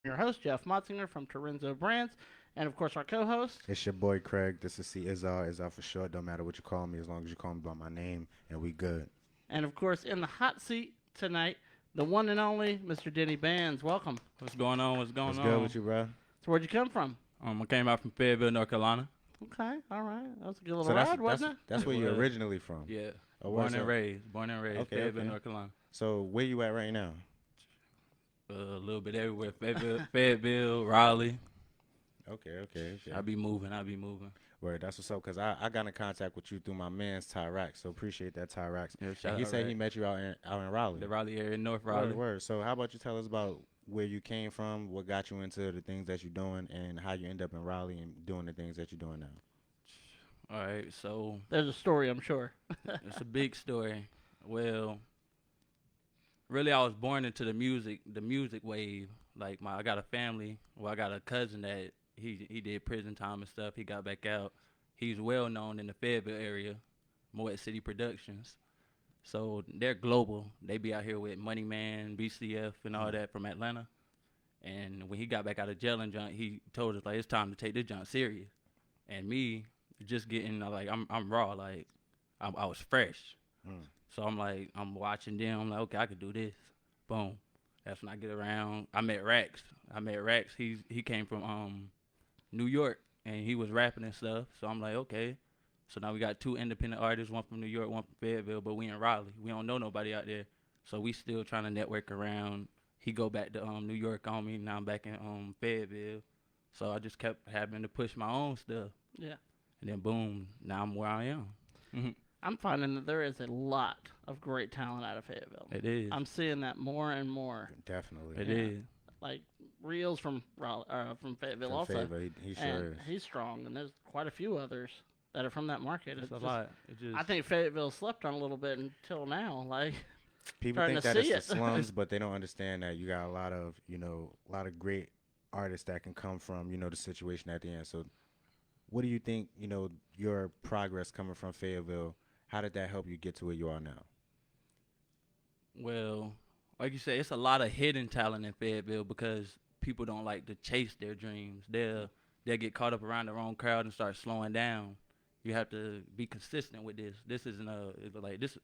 I'm your host, Jeff Motzinger from Torenzo Brands, and of course, our co host. It's your boy Craig. This is C Izar for short. Don't matter what you call me as long as you call me by my name and we good. And of course, in the hot seat tonight, the one and only Mr. Denny Bannz. Welcome. What's going on? What's going What's good on? with you, bro? So, where'd you come from? I came out from Fayetteville, North Carolina. Okay, all right. That was a good little So that's ride, that's wasn't it? that's It where you're was. originally from. Yeah. Oh, Born what's and up? raised. Born and raised. Okay, Fayetteville, okay. North Carolina. So where you at right now? A little bit everywhere. Fayetteville, Raleigh. Okay. I be moving. Word, that's what's up. Cause I got in contact with you through my man's Tyrax. So appreciate that Tyrax. Yeah, And shout he out said he Rex. met you out in Raleigh. The Raleigh area, North Raleigh. Word. So how about you tell us about where you came from, what got you into the things that you're doing, and how you end up in Raleigh and doing the things that you're doing now. All right, so There's a story, I'm sure. it's a big story. Well, really, I was born into the music wave. Like I got a family. Well, I got a cousin that he did prison time and stuff. He got back out. He's well known in the Fayetteville area, Moet City Productions. So they're global. They be out here with Money Man, BCF, and all that from Atlanta. And when he got back out of jail and junk, he told us like it's time to take this junk serious. And me, just getting like I'm raw, like I was fresh. Mm. So I'm like I'm watching them. I'm like okay, I could do this. Boom. That's when I get around. I met Rax. He came from New York and he was rapping and stuff. So I'm like okay. So now we got two independent artists, one from New York, one from Fayetteville, but we in Raleigh. We don't know nobody out there. So we still trying to network around. He go back to New York on me. Now I'm back in Fayetteville. So I just kept having to push my own stuff. Yeah. And then boom, now I'm where I am. I'm finding that there is a lot of great talent out of Fayetteville. It is. I'm seeing that more and more. Definitely. It Yeah. is. Like Reels from Raleigh, from Fayetteville From also. Fayetteville, he sure And is. he's strong, and there's quite a few others that are from that market. It's a just- lot. It just I think Fayetteville slept on a little bit until now. Like, People starting think to that it's see the it. slums, but they don't understand that you got a lot of, a lot of great artists that can come from, the situation at the end. So, what do you think, your progress coming from Fayetteville, how did that help you get to where you are now? well, like you said, it's a lot of hidden talent in Fayetteville because people don't like to chase their dreams. They'll get caught up around the wrong crowd and start slowing down. You have to be consistent with this. This isn't it's like this.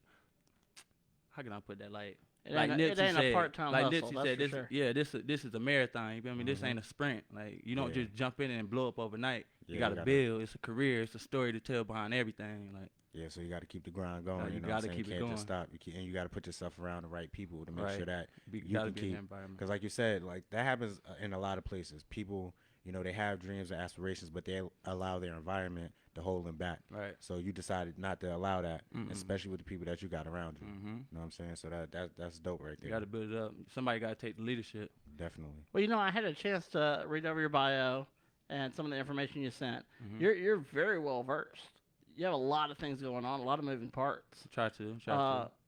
How can I put that? Like it like ain't, Nipsey it ain't said, a part-time like hustle, Nipsey that's said, for this sure. yeah, this is a marathon. You feel me? This Mhm. ain't a sprint. Like you don't Yeah. just jump in and blow up overnight. Yeah, You got to gotta- build. It's a career. It's a story to tell behind everything. Like Yeah, so you got to keep the grind going. you You know what I'm gotta saying? keep You it can't just going. stop. And you got to put yourself around the right people to make Right. sure that you you gotta can be in keep. that environment. Because like you said, like that happens in a lot of places. People, they have dreams and aspirations, but they allow their environment to hold them back. Right. So you decided not to allow that, Mm-mm. especially with the people that you got around you. Mm-hmm. You know what I'm saying? So that's dope right You there. got to build it up. Somebody got to take the leadership. Definitely. Well, I had a chance to read over your bio and some of the information you sent. Mhm. You're very well versed. You have a lot of things going on, a lot of moving parts. Try to.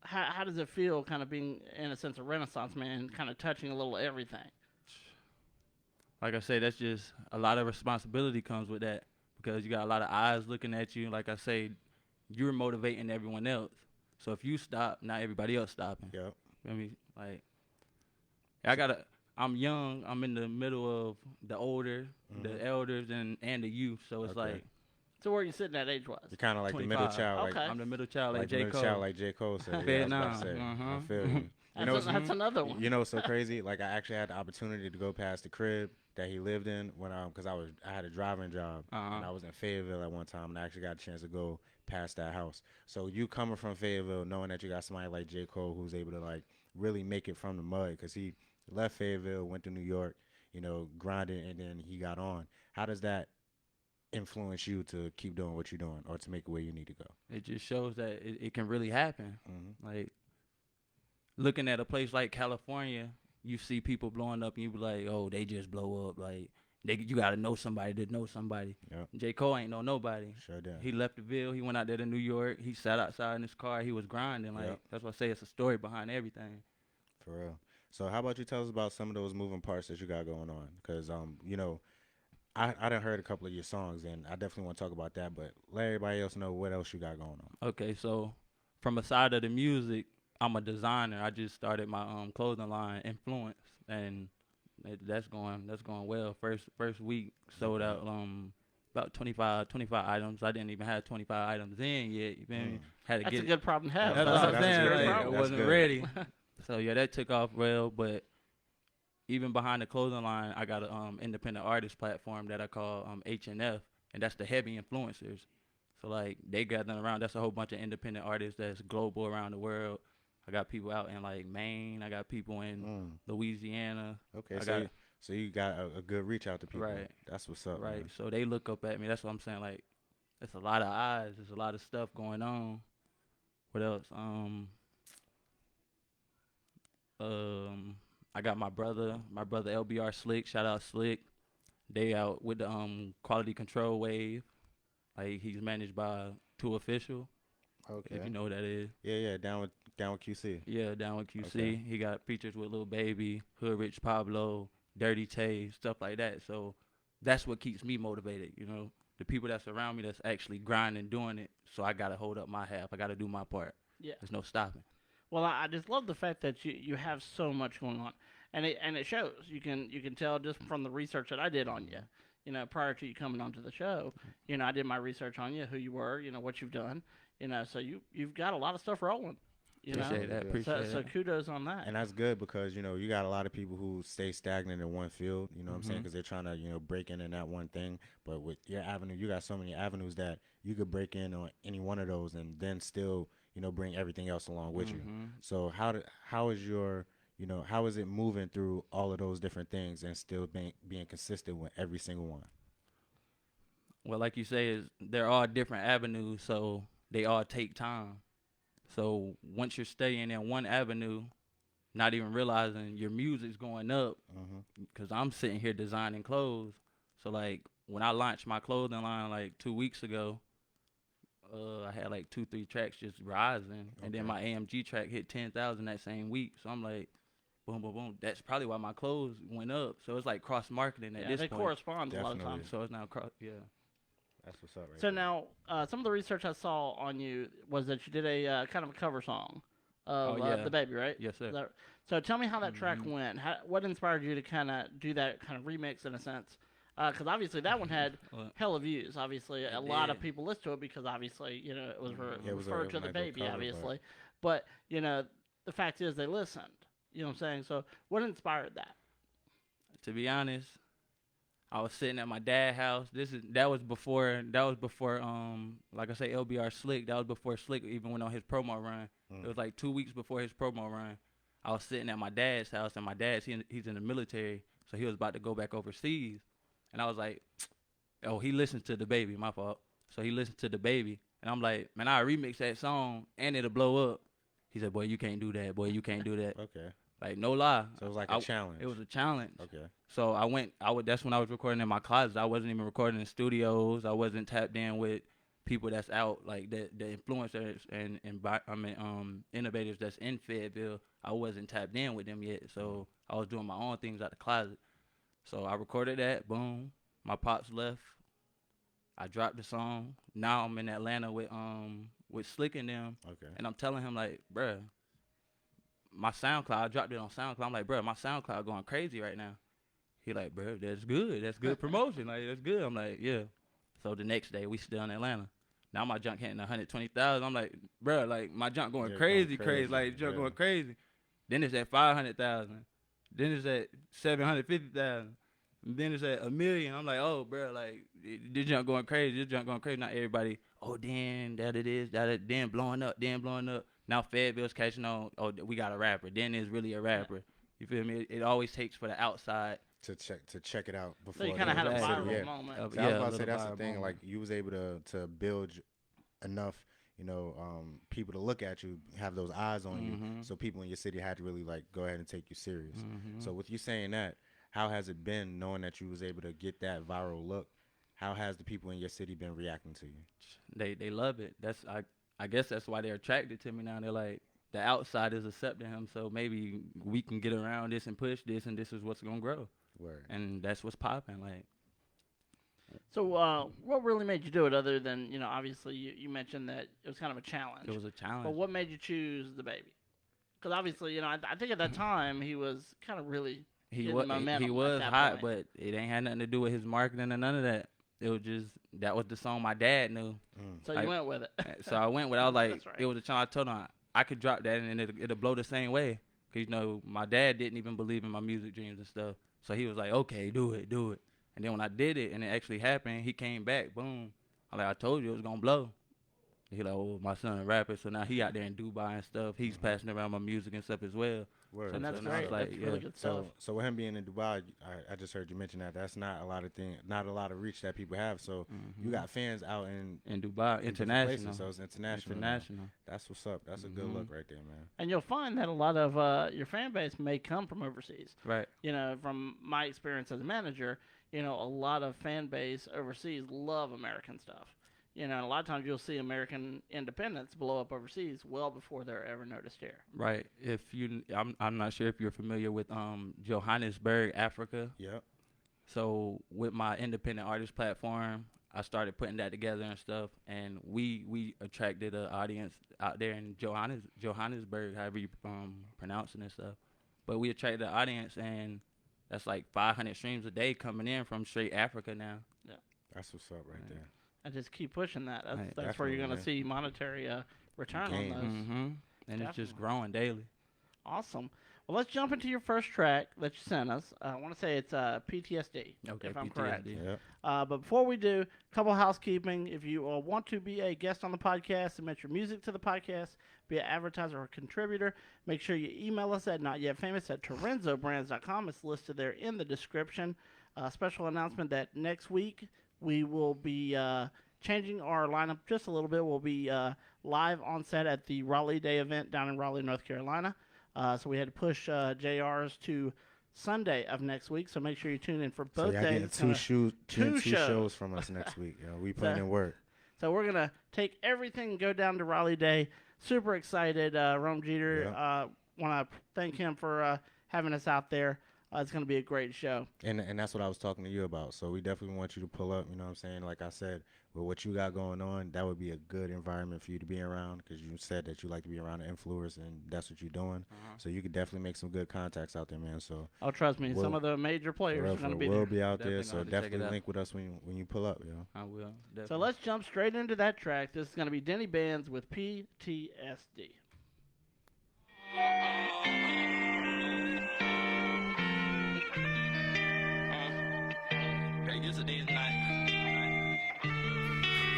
How does it feel, kind of being in a sense a Renaissance man, kind of touching a little everything? Like I say, that's just a lot of responsibility comes with that because you got a lot of eyes looking at you. Like I say, you're motivating everyone else. So if you stop, not everybody else stopping. Yep. I mean, like, I'm young. I'm in the middle of the older, the Mhm. elders, and the youth. So it's Okay. like So where you sitting at age-wise? You're kind of like the middle 25. child, like Okay. I'm the middle child, like the J. middle Cole. child, like J. Cole said. Yeah, I was about Vietnam. to say. I Mhm. feel you. You That's, know, it's- that's another one. You know, what's so crazy. Like I actually had the opportunity to go past the crib that he lived in when because I had a driving job and I Uh-huh. was in Fayetteville at one time and I actually got a chance to go past that house. So you coming from Fayettille, knowing that you got somebody like J. Cole who's able to like really make it from the mud because he left Fayettille, went to New York, grinded, and then he got on. How does that influence you to keep doing what you're doing or to make it where you need to go? It just shows that it can really happen. Mm-hmm. Like looking at a place like California, you see people blowing up, and you be like, "Oh, they just blow up." Like you gotta know somebody to know somebody. Yep. J. Cole ain't know nobody. Sure did. He left the Ville. He went out there to New York. He sat outside in his car. He was grinding. Like Yep. that's why I say it's a story behind everything. For real. So how about you tell us about some of those moving parts that you got going on? Because I done heard a couple of your songs and I definitely want to talk about that. But let everybody else know what else you got going on. Okay, so from a side of the music, I'm a designer. I just started my clothing line, Influence, and That's going well. First week sold out about 25 items. I didn't even have 25 items in yet. You feel me? Had to That's get a good problem to have. That's though. what I'm That's a saying. good Like, I problem. That's wasn't good. ready. So yeah, that took off well. But even behind the clothing line, I got an independent artist platform that I call H&F, and that's the heavy influencers. So like they gathering around. That's a whole bunch of independent artists that's global around the world. I got people out in like Maine. I got people in Louisiana. Okay, I so got so you got a good reach out to people. Right. That's what's up. right. Man. So they look up at me. That's what I'm saying. Like it's a lot of eyes. There's a lot of stuff going on. What else? I got my brother LBR Slick. Shout out Slick. They out with the quality control wave. Like he's managed by Two Official. Okay. If you know what that is. Yeah, down with QC. Yeah, down with QC. Okay. He got features with Lil Baby, Hood Rich Pablo, Dirty Tay, stuff like that. So that's what keeps me motivated, you know. The people that's around me that's actually grinding, doing it. So I gotta hold up my half. I gotta do my part. Yeah. There's no stopping. Well, I just love the fact that you have so much going on, and it shows. You can tell just from the research that I did on you. You know, prior to you coming onto the show, you know, I did my research on you, who you were, you know, what you've done, you know, so you've got a lot of stuff rolling. You Appreciate know, that. Appreciate so that. kudos on that. And that's good because, you know, you got a lot of people who stay stagnant in one field, you know what I'm saying? Mhm. Because they're trying to, you know, break in that one thing. But with your avenue, you got so many avenues that you could break in on any one of those and then still, you know, bring everything else along with you. Mhm. So how is your, you know, how is it moving through all of those different things and still being consistent with every single one? Well, like you say, they're all different avenues, so they all take time. So once you're staying in one avenue, not even realizing your music's going up, because I'm sitting here designing clothes. So like when I launched my clothing line like 2 weeks ago, I had like 2-3 tracks just rising, and then Okay. my AMG track hit 10,000 that same week. So I'm like, boom, boom, boom. That's probably why my clothes went up. So it's like cross marketing at Yeah, this they point. correspond a lot of Definitely. times. So it's now cross, yeah. That's what's up right So there. now, some of the research I saw on you was that you did a kind of a cover song of Oh, yeah. The Baby, right? Yes, sir. So tell me how that track Mhm. went. What inspired you to kind of do that kind of remix in a sense? Because obviously that one had Well, hella views. Obviously, a It lot of did. people listened to it because obviously, you know, it was Yeah, it was referred a to the nice little baby, cover, obviously. But, you know, the fact is they listened. You know what I'm saying? So what inspired that? to be honest, I was sitting at my dad's house. That was before like I say LBR Slick. That was before Slick even went on his promo run. It was like 2 weeks before his promo run. I was sitting at my dad's house, and my dad's he's in the military, so he was about to go back overseas. And I was like, oh, he listens to the baby. My fault. So he listened to the baby, and I'm like, man, I remix that song and it'll blow up. He said, boy, you can't do that. Boy, you can't do that. Okay. Like no lie. So it was like a challenge. It was a challenge. Okay. So that's when I was recording in my closet. I wasn't even recording in studios. I wasn't tapped in with people that's out, like the influencers and innovators that's in Fayetteville. I wasn't tapped in with them yet. So I was doing my own things out the closet. So I recorded that, boom. My pops left. I dropped the song. Now I'm in Atlanta with Slick and them. Okay. And I'm telling him like, bruh, my SoundCloud, I dropped it on SoundCloud. I'm like, bruh, my SoundCloud going crazy right now. He like, bruh, that's good. That's good promotion. Like, that's good. I'm like, yeah. So the next day, we still in Atlanta. Now my junk hitting 120,000. I'm like, bruh, like, my junk going Yeah, crazy, going crazy. Like, junk Yeah. going crazy. Then it's at 500,000. Then it's at 750,000. And then it's at 1 million. I'm like, oh, bruh, like, this junk going crazy. This junk going crazy. Not everybody, oh, then that it is. Then blowing up. Now Fayetteville's catching on. Oh, we got a rapper. Then it's really a rapper. You feel me? It always takes for the outside. To check it out before. So you kind of had a Yeah. viral Yeah. moment. So I was Yeah, about a to say little that's the viral thing. moment. Like you was able to build enough, you know, people to look at you, have those eyes on you, Mhm. so people in your city had to really like go ahead and take you serious. Mhm. So with you saying that, how has it been knowing that you was able to get that viral look? How has the people in your city been reacting to you? They love it. I guess that's why they're attracted to me now. They're like, the outside is accepting him, so maybe we can get around this and push this, and this is what's gonna grow. Word. And that's what's popping. Like, So what really made you do it other than, you know, obviously you mentioned that it was kind of a challenge. it was a challenge. But what made you choose the baby? Because obviously, you know, I think at that time he was kind of really He getting was momentum he at was that hot, point. but it ain't had nothing to do with his marketing or none of that. It was just that was the song my dad knew. So you went with it. So I went with. I was like, That's right. it was a song I told him I could drop that and it'll blow the same way. Cause my dad didn't even believe in my music dreams and stuff. So he was like, okay, do it. And then when I did it and it actually happened, he came back, boom. I told you it was gonna blow. He like, oh, my son a rapper, so now he out there in Dubai and stuff. He's passing around my music and stuff as well. Word. And that's So now it's great. like, That's really good stuff. So with him being in Dubai, I just heard you mention that. That's not a lot of reach that people have. So you got fans out In Dubai, in different international. places, so it's international. International. That's what's up. That's a good look right there, man. And you'll find that a lot of your fan base may come from overseas. Right. From my experience as a manager, a lot of fan base overseas love American stuff. And a lot of times you'll see American independents blow up overseas well before they're ever noticed here. Right. I'm not sure if you're familiar with Johannesburg, Africa. Yep. So with my independent artist platform, I started putting that together and stuff, and we attracted an audience out there in Johannesburg, however you pronounce it and stuff. But we attracted an audience, and that's like 500 streams a day coming in from straight Africa now. Yeah. That's what's up right there. And just keep pushing that. Right, That's where you're going to definitely, see monetary return Gains. on those. Mm-hmm. And it's just Definitely. growing daily. Awesome. Well, let's jump into your first track that you sent us. I want to say it's PTSD, Okay, if I'm PTSD. correct. Yep. But before we do, a couple housekeeping. If you want to be a guest on the podcast, submit your music to the podcast, be an advertiser or contributor, make sure you email us at notyetfamous@torenzobrands.com. It's listed there in the description. Special announcement that next week we will be changing our lineup just a little bit. We'll be live on set at the Raleigh Day event down in Raleigh, North Carolina. So we had to push JR's to Sunday of next week. So make sure you tune in for both so days. Getting It's two two shows from us next week. We putting in work. So we're gonna take everything and go down to Raleigh Day. Super excited. Rome Jeter. Want to thank him for having us out there. It's gonna be a great show. And that's what I was talking to you about. So we definitely want you to pull up. You know what I'm saying? Like I said, with what you got going on, that would be a good environment for you to be around, because you said that you like to be around the influencers, and that's what you're doing. So you could definitely make some good contacts out there, man. So Oh, trust me, some of the major players are gonna be we'll there. be out there. Definitely So gonna have to check it definitely out. link with us when you pull up. I will. Definitely. So let's jump straight into that track. This is gonna be Denny Bannz with PTSD.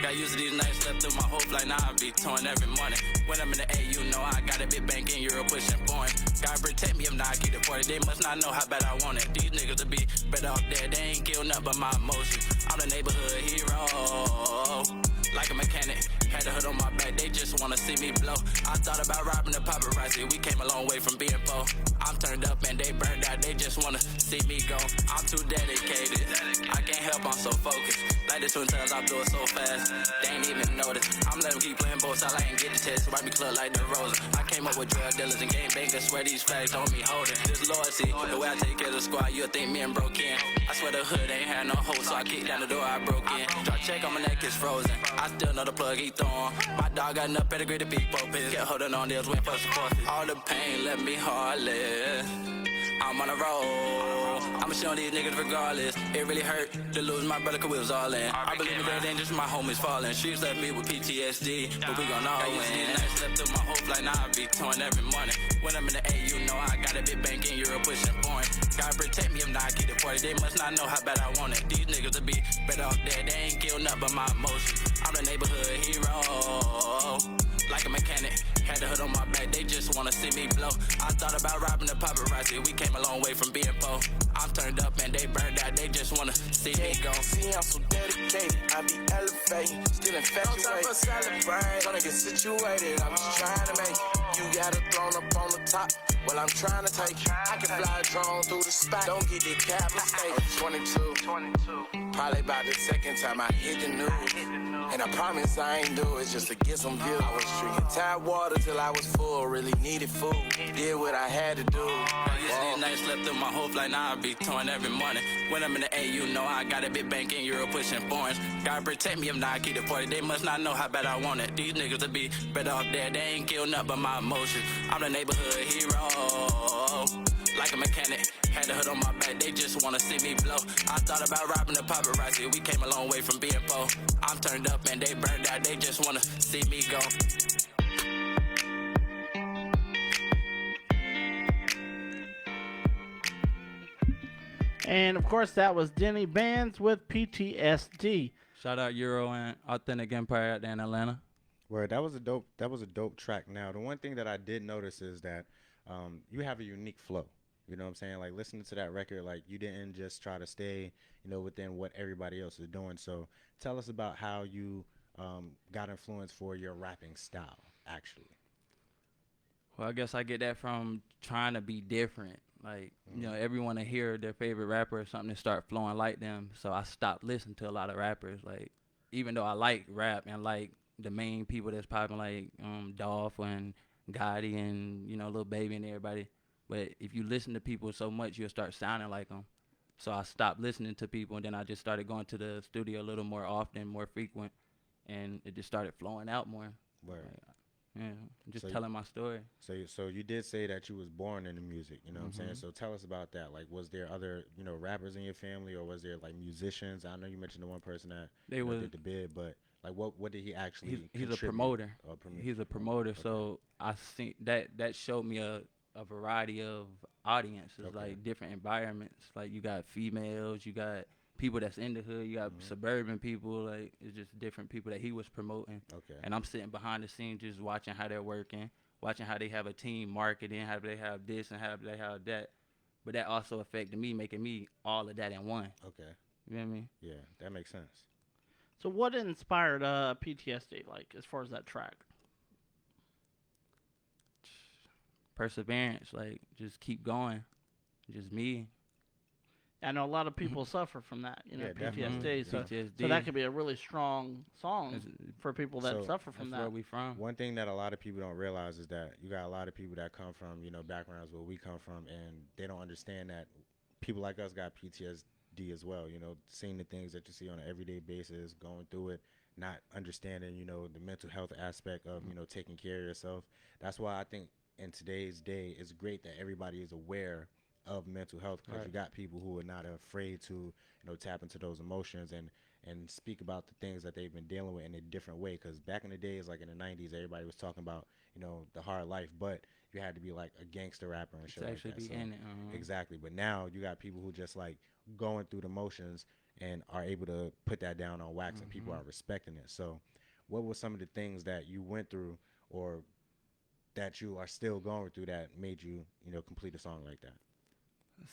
Got used to these nights, slept through my whole flight, now I be torn every morning. When I'm in the A, you know I got a big bank in Europe pushing foreign. God protect me if not, I keep it 40. They must not know how bad I want it. These niggas to be better off there, they ain't kill nothing but my emotions. I'm the neighborhood hero, like a mechanic. Had the hood on my back, they just wanna see me blow. I thought about robbing the paparazzi, we came a long way from being poor. I'm turned up and they burned out, they just wanna see me go. I'm too dedicated, I can't help, I'm so focused. Like the twin times, I do it so fast, they ain't even notice. I'm letting keep playing both sides, I ain't get the test. Wipe me club like the Rosa. I came up with drug dealers and game bangers, swear these flags hold me holding. This loyalty, the way I take care of the squad, you'll think me and broke in. I swear the hood ain't had no hope, so I kicked down the door, I broke in. Try to check on my neck, it's frozen. I still know the plug he throwing. My dog got enough pedigree to be popis. Kept holding on, deals went for support. All the pain left me heartless. I'm on a roll. I'ma show these niggas regardless. It really hurt to lose my brother, cause we was all in. I believe in that dangerous, my homies falling. Streets left me with PTSD, but we gon' all win. These nights slept through my whole flight, now I be torn every morning. When I'm in the A, you know I got a big bank in Europe pushing foreign. God protect me if not, I keep it 40. They must not know how bad I want it. These niggas to be better off there, they ain't kill nothing but my emotions. I'm the neighborhood hero, like a mechanic. Had the hood on my back, they just wanna see me blow. I thought about robbing the paparazzi, we came a long way from being poor. I'm turned up and they burned out, they just wanna see me go. See, I'm so dedicated, I be elevating, still infatuated. No time for celebrate, gonna get situated, I'm just trying to make it. You got a throne up on the top, well I'm trying to take it. I can fly a drone through the spot, don't get the cap mistake. 22, probably about the second time I hit the news. And I promise I ain't do it just to get some views. I was drinking tap water till I was full, really needed food. Did what I had to do. Got used to these nights, slept through my whole flight, now I be torn every morning. When I'm in the A, you know I got a big bank in Europe pushing foreigns. God protect me if not, I keep it 40. They must not know how bad I want it. These niggas to be better off there, they ain't kill nothing but my emotions. I'm the neighborhood hero, like a mechanic. Had the hood on my back, they just wanna see me blow. I thought about robbing the paparazzi, we came a long way from being poor. I'm turned up and they burned out, they just wanna see me go. And of course, that was Denny Bannz with PTSD. Shout out Euro and Authentic Empire out there in Atlanta. Word, that was a dope track. Now, the one thing that I did notice is that you have a unique flow. You know what I'm saying? Like, listening to that record, like, you didn't just try to stay, within what everybody else is doing. So tell us about how you got influence for your rapping style, actually. Well, I guess I get that from trying to be different. Like, everyone to hear their favorite rapper or something and start flowing like them. So I stopped listening to a lot of rappers. Like, even though I like rap and like the main people that's popping, like Dolph and Gotti and, Lil Baby and everybody. But if you listen to people so much, you'll start sounding like them. So I stopped listening to people, and then I just started going to the studio a little more often, more frequent, and it just started flowing out more. Word. Yeah, just telling my story. So you did say that you was born into music, you know what I'm saying? So tell us about that. Like, was there other, rappers in your family, or was there like musicians? I know you mentioned the one person that did the bid, but like what did he actually He's a promoter. He's a promoter, Okay. so I think that showed me a variety of audiences, Okay. like different environments. Like, you got females, you got people that's in the hood, you got suburban people. Like, it's just different people that he was promoting. Okay. And I'm sitting behind the scenes just watching how they're working, watching how they have a team marketing, how they have this and how they have that. But that also affected me, making me all of that in one. Okay. You know what I mean? Yeah, that makes sense. So what inspired PTSD, like, as far as that track? Perseverance, like, just keep going. Just me. I know a lot of people suffer from that, Yeah, PTSD. definitely. So, PTSD. so that could be a really strong song for people that So suffer from That's that. where we from. One thing that a lot of people don't realize is that you got a lot of people that come from, backgrounds where we come from, and they don't understand that people like us got PTSD as well, seeing the things that you see on an everyday basis, going through it, not understanding, the mental health aspect of, taking care of yourself. That's why I think in today's day, it's great that everybody is aware of mental health, because you got people who are not afraid to, tap into those emotions and speak about the things that they've been dealing with in a different way. Because back in the days, like in the 90s, everybody was talking about, the hard life, but you had to be like a gangster rapper and shit To like actually that. be So, in it. exactly. But now you got people who just like going through the motions and are able to put that down on wax, and people are respecting it. So what were some of the things that you went through, or that you are still going through, that made you, complete a song like that?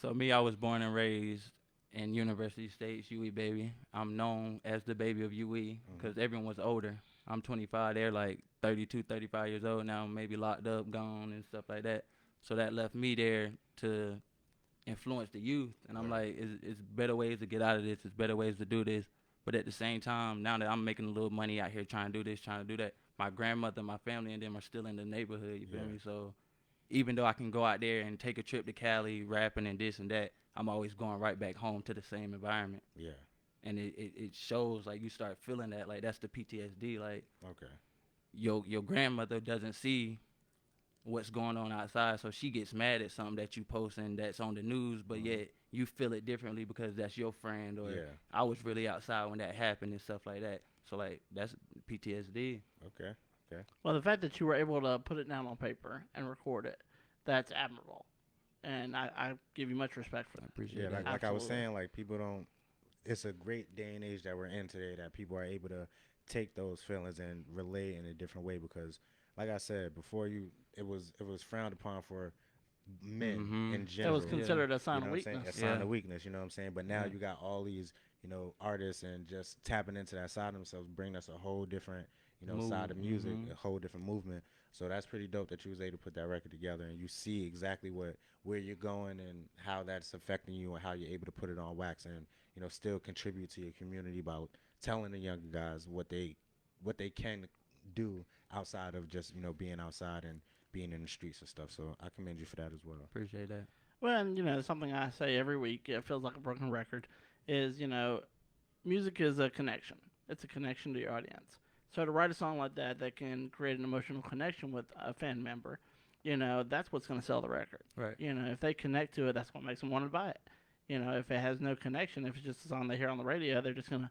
So me, I was born and raised in University States, UE baby. I'm known as the baby of UE because everyone was older. I'm 25. They're like 32, 35 years old now, maybe locked up, gone, and stuff like that. So that left me there to influence the youth. And I'm like, it's better ways to get out of this. It's better ways to do this. But at the same time, now that I'm making a little money out here trying to do this, trying to do that, my grandmother, my family, and them are still in the neighborhood, you feel me? So even though I can go out there and take a trip to Cali, rapping and this and that, I'm always going right back home to the same environment. Yeah. And it shows, like, you start feeling that, like, that's the PTSD. Like, Okay. your grandmother doesn't see what's going on outside, so she gets mad at something that you posting that's on the news, but yet you feel it differently because that's your friend, or I was really outside when that happened and stuff like that. So, like, that's PTSD. Okay. Well, the fact that you were able to put it down on paper and record it, that's admirable. And I give you much respect for I that. appreciate Yeah, it. like I was Absolutely. saying, like, people don't. It's a great day and age that we're in today, that people are able to take those feelings and relay in a different way. Because, like I said before, it was frowned upon for men in It general. was considered a sign You know of what I'm saying? weakness. A sign Yeah. of weakness. You know what I'm saying? But now you got all these, artists, and just tapping into that side of themselves, bring us a whole different, side of music, a whole different movement. So that's pretty dope that you was able to put that record together, and you see exactly where you're going and how that's affecting you, and how you're able to put it on wax, and still contribute to your community by telling the younger guys what they can do outside of just being outside and being in the streets and stuff. So I commend you for that as well. Appreciate that. Well, and something I say every week, it feels like a broken record, is, music is a connection. It's a connection to your audience. So to write a song like that can create an emotional connection with a fan member, that's what's going to sell the record. Right. If they connect to it, that's what makes them want to buy it. If it has no connection, if it's just a song they hear on the radio, they're just going to,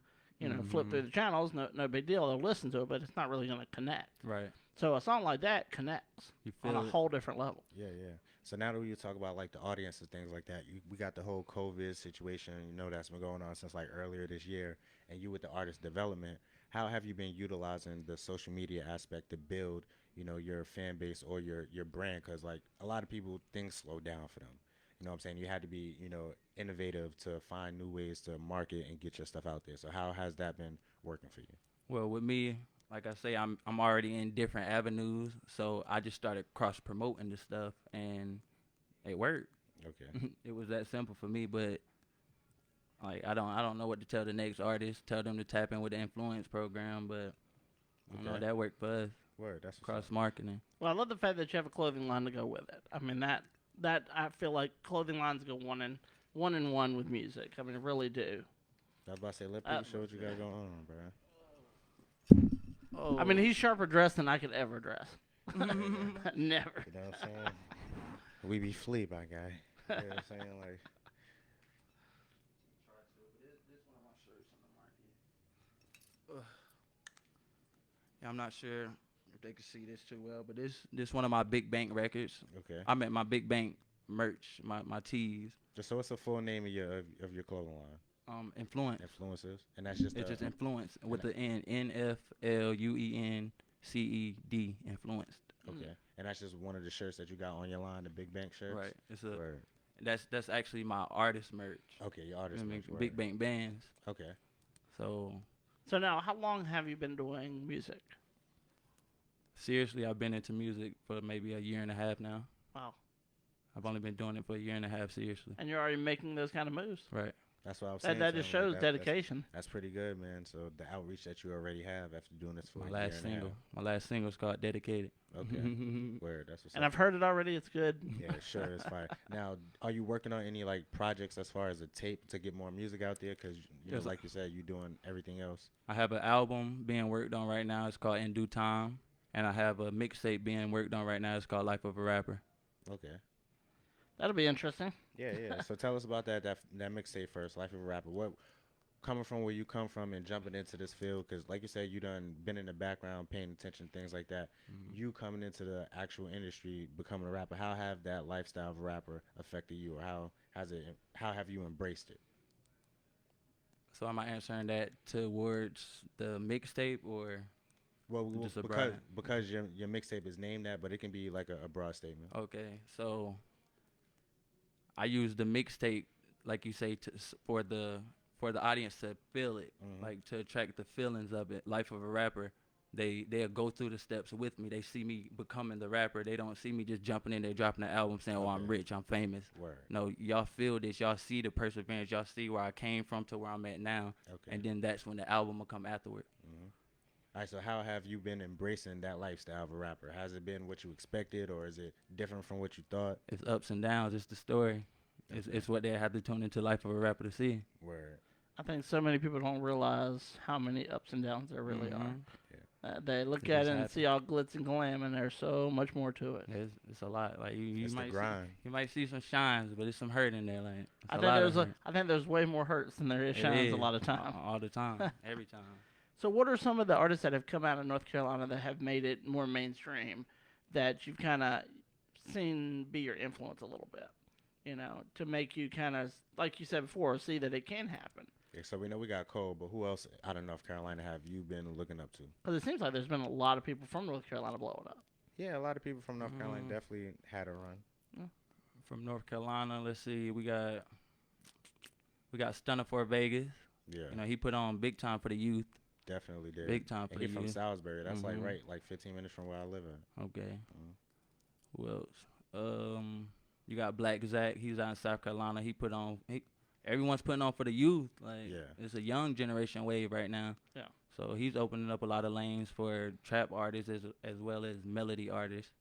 flip through the channels. No big deal. They'll listen to it, but it's not really going to connect. Right. So a song like that connects You on feel a it. whole different level. Yeah. So now that we talk about like the audience and things like that, we got the whole COVID situation, that's been going on since like earlier this year, and you with the artist development, how have you been utilizing the social media aspect to build, your fan base or your brand? Because like a lot of people, things slow down for them. You know what I'm saying? You had to be, innovative to find new ways to market and get your stuff out there. So how has that been working for you? Well, with me, like I say, I'm already in different avenues, so I just started cross promoting this stuff, and it worked. Okay. It was that simple for me, but like I don't know what to tell the next artist. Tell them to tap in with the influence program, but I don't know, Okay. that worked for us. Word. That's what's Cross up. marketing. Well, I love the fact that you have a clothing line to go with it. I mean, that I feel like clothing lines go one in one with music. I mean, it really do. I was about to say, let people show what you got going on, bro. Oh, I mean, he's sharper dressed than I could ever dress. Never. You know what I'm saying? We be flea, my guy. You know what I'm saying? Like, I'm not sure if they can see this too well, but this one of my Big Bank records. okay. I meant my Big Bank merch, my tees. Just so what's the full name of your clothing line? Influence. Influencers, and that's just It's just influence with and the NFLUENCED, influenced. okay, and that's just one of the shirts that you got on your line, the Big Bank shirts. Right. It's a Word. that's actually my artist merch. Okay, your artist. merch, word. Big Bank Bands. Okay. So So now, how long have you been doing music? seriously, I've been into music for maybe a year and a half now. Wow. I've only been doing it for a year and a half, seriously. And you're already making those kind of moves. Right. That's what I was saying. That just to him, shows like, dedication. That's pretty good, man. So the outreach that you already have after doing this for My a last year and a single. My last single is called Dedicated. half. Okay. Word. That's what's And up. I've heard it already. It's good. Yeah, sure, it's fine. Now, are you working on any like projects as far as a tape to get more music out there? Because Yes, like you said, you're doing everything else. I have an album being worked on right now. It's called In Due Time. And I have a mixtape being worked on right now. It's called Life of a Rapper. Okay. That'll be interesting. Yeah. So tell us about that mixtape first, Life of a Rapper. What coming from where you come from and jumping into this field? Because like you said, you done been in the background, paying attention, things like that. You coming into the actual industry, becoming a rapper. How have that lifestyle of a rapper affected you, or how have you embraced it? So am I answering that towards the mixtape or? Well, Just a because your mixtape is named that, but it can be like a broad statement. Okay, so I use the mixtape, like you say, for the audience to feel it, like to attract the feelings of it. Life of a Rapper, they'll go through the steps with me. They see me becoming the rapper. They don't see me just jumping in there, dropping the album, saying, "Oh, I'm rich, I'm famous." Word. No, y'all feel this. Y'all see the perseverance. Y'all see where I came from to where I'm at now, Okay. and then that's when the album will come afterward. All right, so how have you been embracing that lifestyle of a rapper? Has it been what you expected, or is it different from what you thought? It's ups and downs. It's the story. It's what they have to tune into Life of a Rapper to see. Word. I think so many people don't realize how many ups and downs there really are. Yeah. They look It at just it and happens. see all glitz and glam, and there's so much more to it. It's a lot. Like you It's the might grind. you might see some shines, but it's some hurt in there. Like it's I a think lot of there's hurt. I think there's way more hurts than there is It shines a is. lot of time. All the time, every time. So what are some of the artists that have come out of North Carolina that have made it more mainstream that you've kind of seen be your influence a little bit, to make you kind of, like you said before, see that it can happen? Yeah, so we know we got Cole, but who else out of North Carolina have you been looking up to? Because it seems like there's been a lot of people from North Carolina blowing up. Yeah, a lot of people from North Carolina definitely had a run. From North Carolina, let's see, we got Stunner for Vegas. Yeah, He put on big time for the youth. definitely did. Big time for And the he from youth. Salisbury. That's Mhm. like 15 minutes from where I live at. Okay. Who else? You got Black Zach. He's out in South Carolina. He put on. Everyone's putting on for the youth. Like Yeah. it's a young generation wave right now. Yeah. So he's opening up a lot of lanes for trap artists as well as melody artists.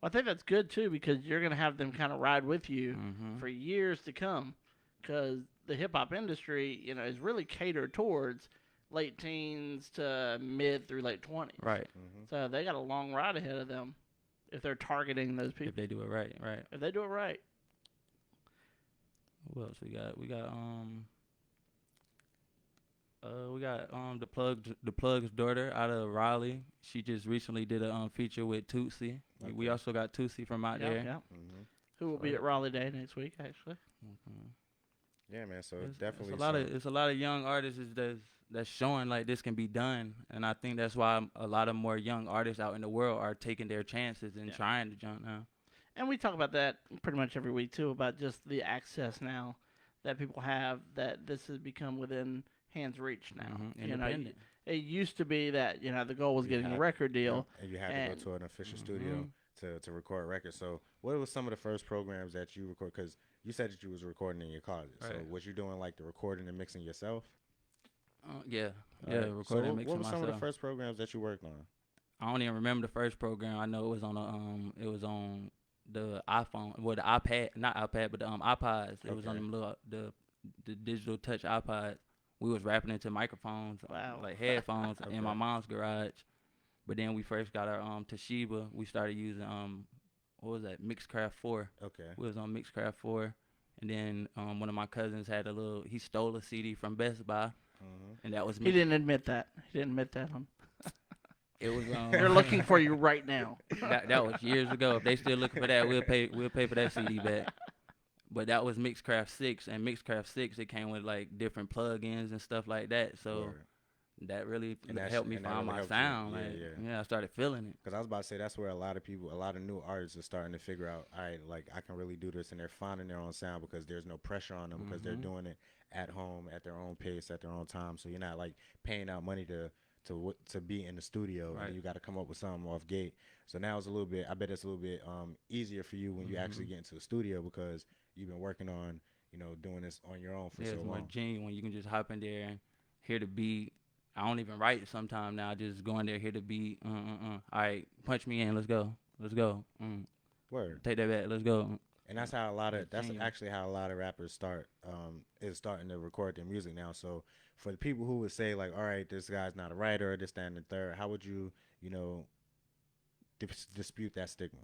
Well, I think that's good too, because you're going to have them kind of ride with you Mhm. for years to come, because the hip hop industry, is really catered towards late teens to mid through late 20s. Right. So they got a long ride ahead of them if they're targeting those people. If they do it right, right. If they do it right. What else we got? We got the Plug's daughter out of Raleigh. She just recently did a feature with Tootsie. Okay. We also got Tootsie from out there. Yeah. Mm-hmm. Who will be at Raleigh Day next week, actually. Yeah, man. So It's definitely it's a lot of young artists that's showing like this can be done, and I think that's why a lot of more young artists out in the world are taking their chances and trying to jump now. And we talk about that pretty much every week, too, about just the access now that people have, that this has become within hand's reach now. Independent. It used to be that, the goal was getting a record deal. And you had to go to an official studio to record records. So what was some of the first programs that you record? Because you said that you was recording in your closet. Right. So was you doing like the recording and mixing yourself? Yeah, Right. recording So and mixing what were some of the myself. first programs that you worked on? I don't even remember the first program. I know it was on the iPhone, well, the iPad, not iPad, but the iPods. It was on them little the digital touch iPods. We was rapping into microphones, like headphones, in my mom's garage. But then we first got our Toshiba. We started using what was that? Mixcraft 4. Okay. We was on Mixcraft 4, and then one of my cousins had he stole a CD from Best Buy, and that was me. He didn't admit that. It was They're looking for you right now. that was years ago. If they still looking for that, we'll pay for that CD back. But that was Mixcraft 6, and Mixcraft 6 it came with like different plugins and stuff like that. So that really helped me find my sound. I started feeling it. Because I was about to say that's where a lot of new artists are starting to figure out, all right, like I can really do this, and they're finding their own sound because there's no pressure on them because they're doing it at home at their own pace at their own time. So you're not like paying out money to be in the studio, and you got to come up with something off gate. So now it's I bet it's a little bit easier for you when you actually get into the studio because you've been working on, doing this on your own for so long. It's more genuine when you can just hop in there and hear the beat. I don't even write it sometime now. Just go in there, hear the beat. All right, punch me in. Let's go. Word. Take that back. Let's go. And that's how actually how a lot of rappers starting to record their music now. So for the people who would say like, all right, this guy's not a writer, this, that, and the third, how would you, dispute that stigma?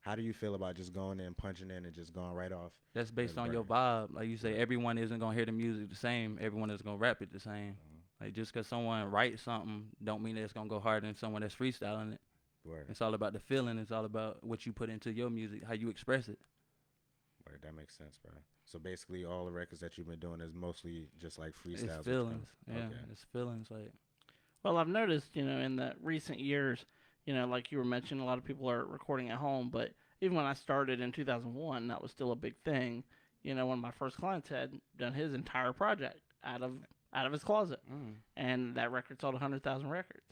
How do you feel about just going in, punching in, and just going right off? That's based on your vibe. Like you say, everyone isn't going to hear the music the same. Everyone is going to rap it the same. Like just because someone writes something don't mean that it's going to go harder than someone that's freestyling it. Word. It's all about the feeling. It's all about what you put into your music, how you express it. Word, that makes sense, bro. So basically all the records that you've been doing is mostly just like freestyles. It's feelings. It's feelings. Like, Well, I've noticed, in the recent years, like you were mentioning, a lot of people are recording at home, but even when I started in 2001, that was still a big thing. One of my first clients had done his entire project out of his closet, and that record sold 100,000 records.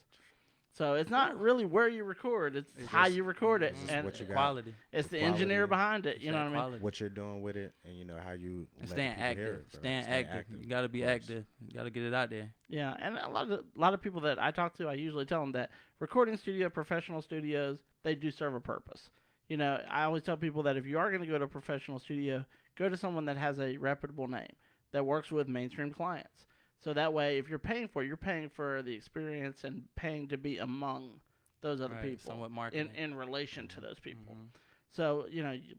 So it's not really where you record; it's how you record it, and what you got. Quality. It's the engineer behind it. You know what I mean? What you're doing with it, and how you staying active. Staying active. You got to be active. You got to get it out there. Yeah, and a lot of people that I talk to, I usually tell them that recording studio, professional studios, they do serve a purpose. I always tell people that if you are going to go to a professional studio, go to someone that has a reputable name that works with mainstream clients. So that way, if you're paying for the experience and paying to be among those other people in relation to those people. So,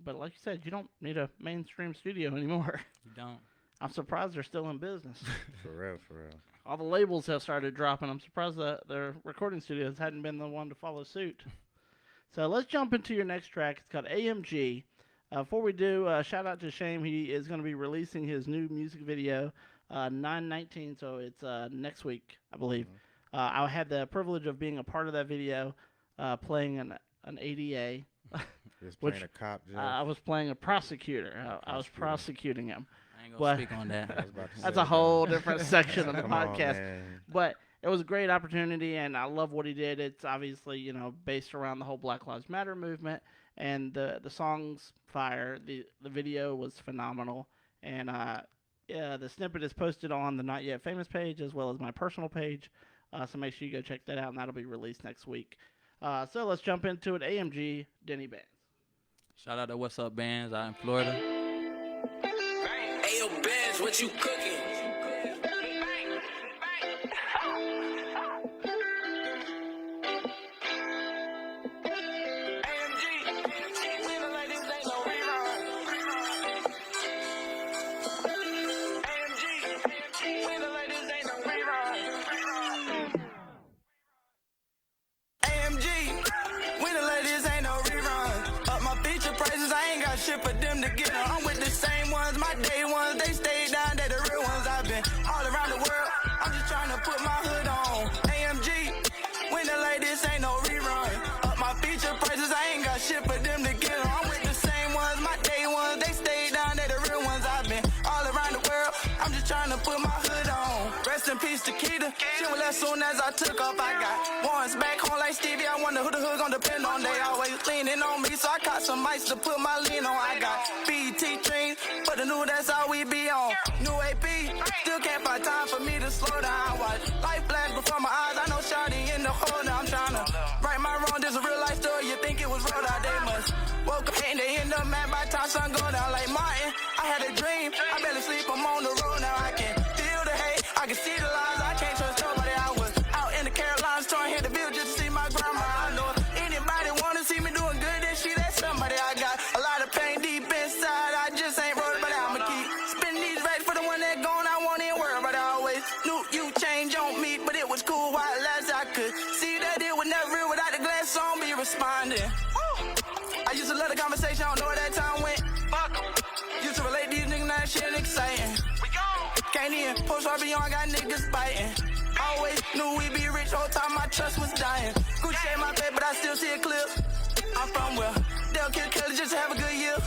but like you said, you don't need a mainstream studio anymore. You don't. I'm surprised they're still in business. For real. All the labels have started dropping. I'm surprised that their recording studios hadn't been the one to follow suit. So let's jump into your next track. It's called AMG. Before we do, shout out to Shame. He is going to be releasing his new music video 9/19, so it's next week, I believe. I had the privilege of being a part of that video, playing an ADA. Playing a cop. I was playing a prosecutor. I was prosecuting him. I ain't going to speak on that. That's a whole different section of the Come podcast. on, But it was a great opportunity, and I love what he did. It's obviously, based around the whole Black Lives Matter movement, and the song's fire. The video was phenomenal, and the snippet is posted on the Not Yet Famous page as well as my personal page, so make sure you go check that out, and that'll be released next week. So let's jump into it. AMG, Denny Bannz. Shout out to What's Up Bands out in Florida. Ayo, Bannz, what you cooking? AMG. get 'em. I'm with the same ones, my day ones. They stay down, they the real ones. I've been all around the world. I'm just trying to put my hood on. AMG, when the like this ain't no rerun. Up my feature prices, I ain't got shit for them to get 'em. I'm with the same ones, my day ones. They stay down, they the real ones. I've been all around the world. I'm just trying to put my hood on. Rest in peace to Keita. She was left soon as I took off. I got ones back home like Stevie. I wonder who the hood gon' depend on. They always leaning on me, so I caught some mics to put my lean on. I got BT dreams, but the new that's all we be on. New AP, still can't find time for me to slow down. Watch life flash before my eyes. I know Shawty in the hole now. I'm trying to right my wrong. This a real life story. You think it was rolled out? They must woke up and they end up mad by the time sun go down. Like Martin, I had a dream. I barely sleep. I'm on the road now. I can feel the hate. I can see the lies. I can't trust nobody. I was out in the Carolinas trying to hit the bill just to see my grandma. I know if anybody wanna see me doing good, then she that somebody. I got a lot of pain deep inside. I just ain't wrote it, but I'ma keep spending these racks for the one that gone. I won't even worry, but I always knew you change on me. But it was cool while it lasted. I could see that it was never real without the glass on me responding. I used to love the conversation. I don't know where that time went. Fuck 'em. Used to relate these niggas, now that shit exciting. We gone. Can't even post right beyond, got niggas biting. Always knew we'd be rich, whole time my trust was dying. Gucci ain't my pay, but I still see a clip. I'm from where they'll kill Kelly just to have a good year.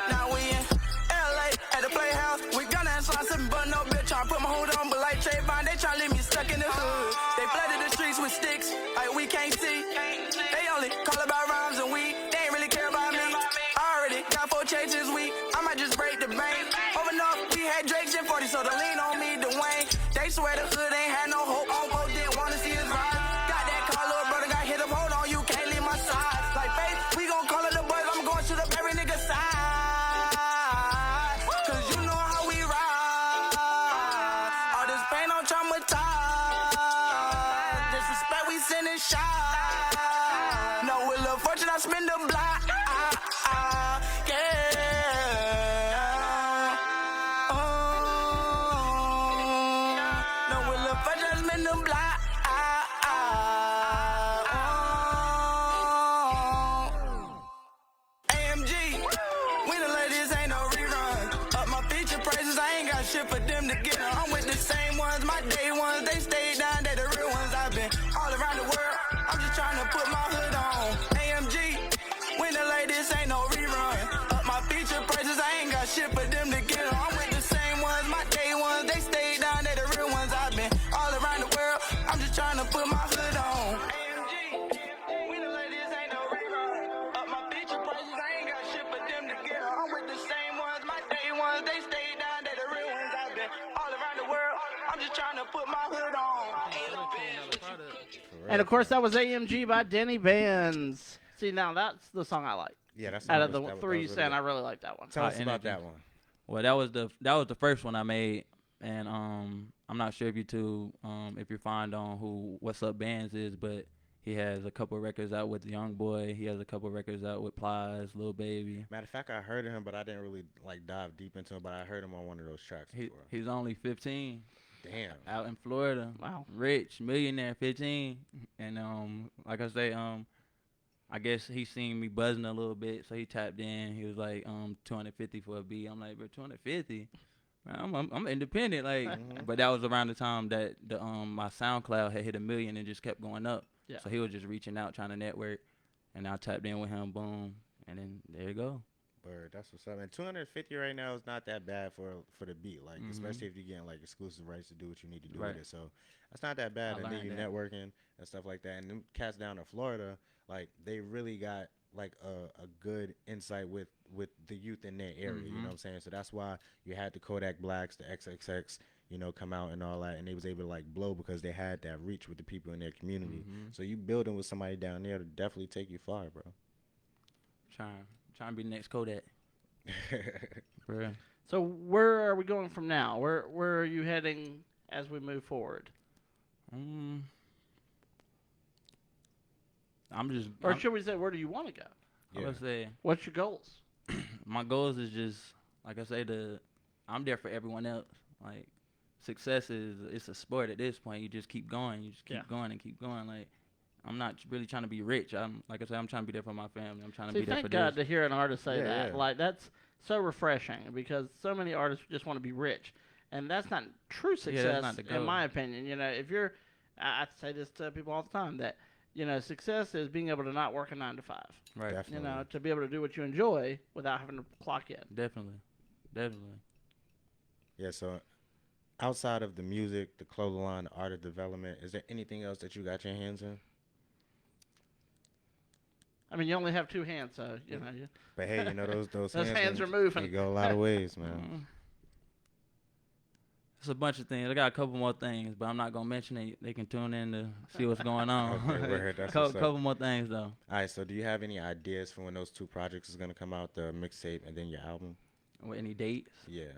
Now we in LA at the Playhouse. We gonna have something, but no bitch. Tryna put my hood on, but like Trayvon, they tryna leave me stuck in the hood. They flooded the streets with sticks, like we can't see. They only call about rhymes and weed. They ain't really care about me. I already got 4 checks this week. I might just break the bank. Over enough, we had Drake's and 40, so don't lean on me, Dwayne. They swear the hood ain't had no hope. On both didn't wanna see us ride. Got that car, little brother got hit up. Hold on, you can't leave my side. Like faith, we gon' call it the boys. I'm gon' shoot up every nigga side. Cause you know how we ride. All this pain I'm traumatized. Disrespect, we sending shots. No, with little fortune, I spend the block. Shit for them to get 'em. I'm with the same ones, my day ones. They stay down, they the real ones. I've been all around the world. I'm just trying to put my hood on. AMG, when the like this ain't no rerun. Up my feature prices, I ain't got shit for them to get 'em. I'm with the same ones, my day ones. They stay down, they the real ones. I've been all around the world. I'm just trying to put my hood on. AMG, when the like this ain't no rerun. Up my feature prices, I ain't got shit for them to get 'em. I'm with the same ones, my day ones. They stay down, they the real ones. I've been all around the world. I'm just trying to put my hood on. And of course, that was AMG by Denny Bannz. See, now that's the song I like. Yeah, that's out of the 3 you said. I really like that one. Tell us about that one. Well, that was the first one I made, and I'm not sure if if you find on who What's Up Bannz is, but he has a couple of records out with Young Boy. He has a couple of records out with Plies, Lil Baby. Matter of fact, I heard of him, but I didn't really dive deep into him. But I heard him on one of those tracks before. He's only 15. Damn. Out in Florida. Wow. Rich, millionaire, 15. And like I say, I guess he seen me buzzing a little bit, so he tapped in. He was like, 250 for a beat. I'm like, bro, 250? Man, I'm independent, like. But that was around the time that my SoundCloud had hit 1 million and just kept going up. Yeah. So he was just reaching out, trying to network, and I tapped in with him, boom, and then there you go. Bird, that's what's up. And 250 right now is not that bad for the beat, like especially if you're getting like exclusive rights to do what you need to do with it. So that's not that bad. And then you're networking and stuff like that. And them cats down in Florida, like they really got like a good insight with the youth in their area. You know what I'm saying? So that's why you had the Kodak Blacks, the XXX, come out and all that, and they was able to like blow because they had that reach with the people in their community. So you building with somebody down there to definitely take you far, bro. Trying to be the next Kodak. Bro. So where are we going from now? Where are you heading as we move forward? Should we say, where do you want to go? I would say, what's your goals? My goals is just, like I say, I'm there for everyone else. Like, success it's a sport at this point. You just keep going. You just keep going and keep going. Like, I'm not really trying to be rich. I'm like I said, I'm trying to be there for my family. I'm trying to See, be there for thank God this. to hear an artist say Yeah, that. yeah. Like, that's so refreshing because so many artists just want to be rich. And that's not true success, Yeah, that's not the in goal. my opinion. You know, if you're, I say this to people all the time, that, you know, success is being able to not work a 9 to 5. Right. Definitely. You know, to be able to do what you enjoy without having to clock in. Definitely. Yeah, so outside of the music, the clothing line, the art of development, is there anything else that you got your hands in? I mean, you only have 2 hands, so, you know. But hey, you know, those Those hands hands can- are moving. They go a lot of ways, man. It's a bunch of things. I got a couple more things, but I'm not gonna mention it. They can tune in to see what's going on. Okay, word, that's what's up. couple more things though. All right, so do you have any ideas for when those 2 projects is gonna come out, the mixtape and then your album? With any dates? Yeah,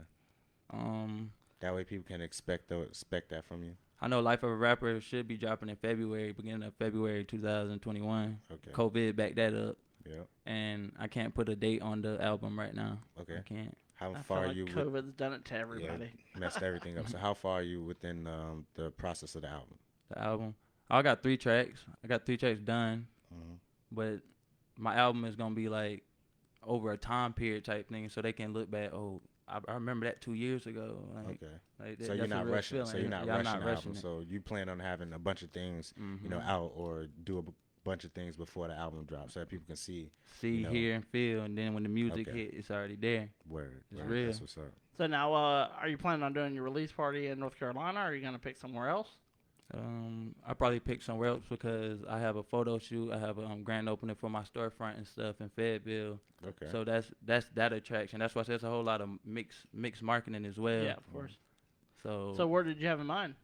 Um, that way people can expect that from you. I know Life of a Rapper should be dropping in February, beginning of February 2021. Okay. COVID backed that up, Yeah. and I can't put a date on the album right now. Okay. I can't. How I far feel are like you? COVID's done it to everybody. Messed everything up. So how far are you within the process of the album? The album. I got 3 tracks. I got 3 tracks done, but my album is gonna be like over a time period type thing, so they can look back. Oh, I remember that 2 years ago. Like, Okay. like So you're that's a not real rushing. So feeling. you're not Yeah, I'm rushing not the rushing album. it. So you plan on having a bunch of things, you know, out or do a bunch of things before the album drops, so that people can see. See, you know. hear, and feel, and then when the music Okay. hit, it's already there. Word. It's Word. real. That's what's up. So now, are you planning on doing your release party in North Carolina, or are you going to pick somewhere else? I probably pick somewhere else because I have a photo shoot. I have a grand opening for my storefront and stuff in Fayetteville. Okay. So that's that attraction. That's why there's a whole lot of mixed marketing as well. Yeah, of course. So So where did you have in mind?